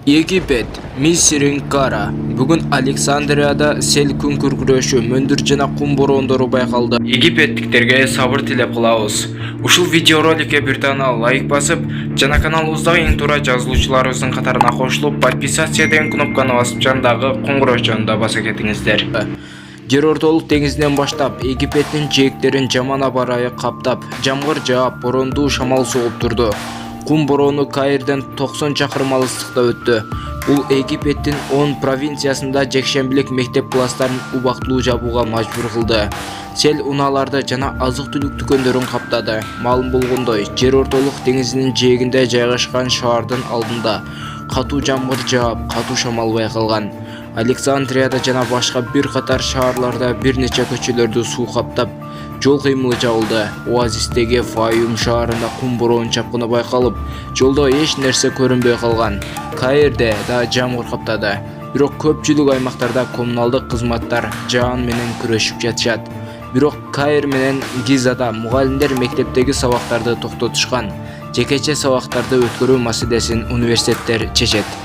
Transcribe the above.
Египет, Мисир Кара. Бүгін Александрияда сел күн күркүрөшү, мөндүр жана кум бороондору байкалды. Египеттиктерге сабыр тилеп кылабыз. Ушул видеороликке бир дана лайк басып, жана каналыбыздагы эң туура жазылуучуларыбыздын катарына кошулуп, подписация деген кнопканы басып, жандагы коңгуроо да баса кетиңиздер. Жер ортолук деңизинен баштап, Египеттин жээктерин жаман аба ырайы каптап, жамгыр жаап, бороондуу шамал согуп турду. Кум бороону Каирден 90 чакырым алыстыкта өттү. Бул Египеттин 10 провинциясында жекшембилик мектеп класстарын убактылуу жабууга мажбур кылды. Сел унааларды жана азык-түлүк дүкөндөрүн каптады. Маалым болгондой, жер ортолук деңизинин жээгинде жайгашкан шаардын алдында катуу жамгыр жаап, катуу шамал байкалган. Александрияда жана башка бир катар шаарларда бир нече көчөлөрдү суу каптап, жол кыймылы жабылды. Оазистеги Фаюм шаарында кум бороонун чапкыны байкалып, жолдо эч нерсе көрүнбөй калган. Каирде да жамгыр каптады. Бирок көпчүлүк аймактарда коммуналдык кызматтар жаан менен күрөшүп жатышат. Бирок Каир менен Гизада мугалимдер мектептеги сабактарды токтотушкан. Жекече сабактарды өткөрүү маселесин университеттер чечет.